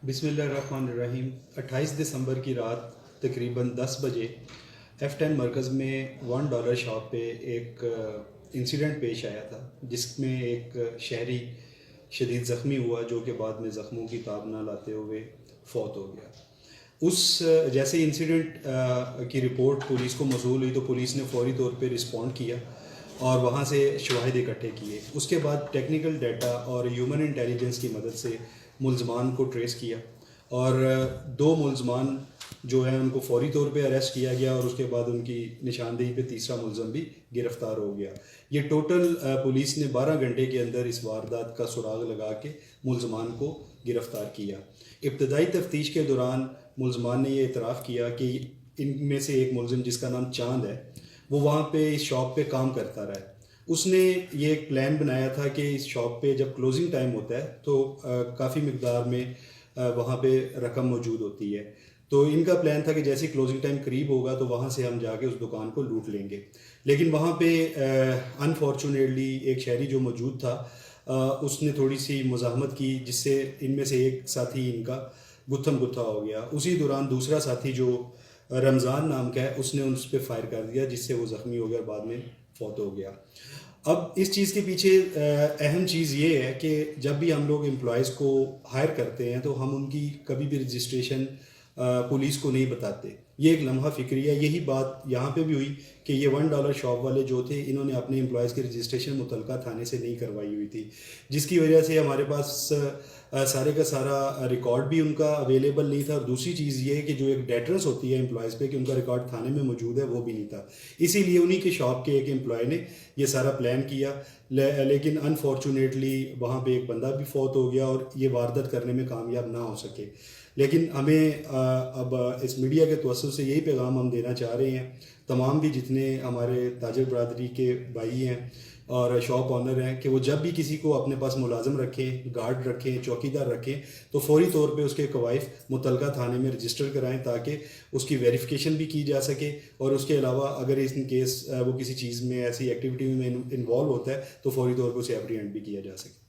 بسم اللہ الرحمن الرحیم 28 دسمبر کی رات تقریباً 10 بجے F10 مرکز میں $1 شاپ پہ ایک انسیڈنٹ پیش آیا تھا، جس میں ایک شہری شدید زخمی ہوا، جو کہ بعد میں زخموں کی تاب نہ لاتے ہوئے فوت ہو گیا۔ اس جیسے انسیڈنٹ کی رپورٹ پولیس کو موصول ہوئی تو پولیس نے فوری طور پہ رسپونڈ کیا اور وہاں سے شواہد اکٹھے کیے۔ اس کے بعد ٹیکنیکل ڈیٹا اور ہیومن انٹیلیجنس کی مدد سے ملزمان کو ٹریس کیا اور 2 ملزمان جو ہیں ان کو فوری طور پہ اریسٹ کیا گیا، اور اس کے بعد ان کی نشاندہی پہ تیسرا ملزم بھی گرفتار ہو گیا۔ یہ ٹوٹل پولیس نے 12 گھنٹے کے اندر اس واردات کا سراغ لگا کے ملزمان کو گرفتار کیا۔ ابتدائی تفتیش کے دوران ملزمان نے یہ اعتراف کیا کہ ان میں سے ایک ملزم، جس کا نام چاند ہے، وہ وہاں پہ اس شاپ پہ کام کرتا رہا ہے۔ اس نے یہ ایک پلان بنایا تھا کہ اس شاپ پہ جب کلوزنگ ٹائم ہوتا ہے تو کافی مقدار میں وہاں پہ رقم موجود ہوتی ہے، تو ان کا پلان تھا کہ جیسے کلوزنگ ٹائم قریب ہوگا تو وہاں سے ہم جا کے اس دکان کو لوٹ لیں گے۔ لیکن وہاں پہ انفارچونیٹلی ایک شہری جو موجود تھا، اس نے تھوڑی سی مزاحمت کی، جس سے ان میں سے ایک ساتھی ان کا گتھم گتھا ہو گیا۔ اسی دوران دوسرا ساتھی جو رمضان نام کا ہے، اس نے اس پہ فائر کر دیا، جس سے وہ زخمی ہو گیا اور بعد میں فوت ہو گیا۔ اب اس چیز کے پیچھے اہم چیز یہ ہے کہ جب بھی ہم لوگ امپلائیز کو ہائر کرتے ہیں تو ہم ان کی کبھی بھی رجسٹریشن پولیس کو نہیں بتاتے۔ یہ ایک لمحہ فکری ہے۔ یہی بات یہاں پہ بھی ہوئی کہ یہ $1 شاپ والے جو تھے، انہوں نے اپنے امپلائیز کی رجسٹریشن متعلقہ تھانے سے نہیں کروائی ہوئی تھی، جس کی وجہ سے ہمارے پاس سارے کا سارا ریکارڈ بھی ان کا اویلیبل نہیں تھا، اور دوسری چیز یہ ہے کہ جو ایک ڈیٹرنس ہوتی ہے امپلائیز پہ کہ ان کا ریکارڈ تھانے میں موجود ہے، وہ بھی نہیں تھا۔ اسی لیے انہی کے شاپ کے ایک امپلائی نے یہ سارا پلان کیا، لیکن انفارچونیٹلی وہاں پہ ایک بندہ بھی فوت ہو گیا اور یہ واردات کرنے میں کامیاب نہ ہو سکے۔ لیکن ہمیں اب اس میڈیا کے توسط سے یہی پیغام ہم دینا چاہ رہے ہیں، تمام بھی جتنے ہمارے تاجر برادری کے بھائی ہیں اور شاپ آنر ہیں، کہ وہ جب بھی کسی کو اپنے پاس ملازم رکھیں، گارڈ رکھیں، چوکیدار رکھیں، تو فوری طور پہ اس کے کوائف متعلقہ تھانے میں رجسٹر کرائیں، تاکہ اس کی ویریفیکیشن بھی کی جا سکے، اور اس کے علاوہ اگر ان کیس وہ کسی چیز میں ایسی ایکٹیویٹی میں انوالو ہوتا ہے تو فوری طور پہ اسے اپریہینڈ بھی کیا جا سکے۔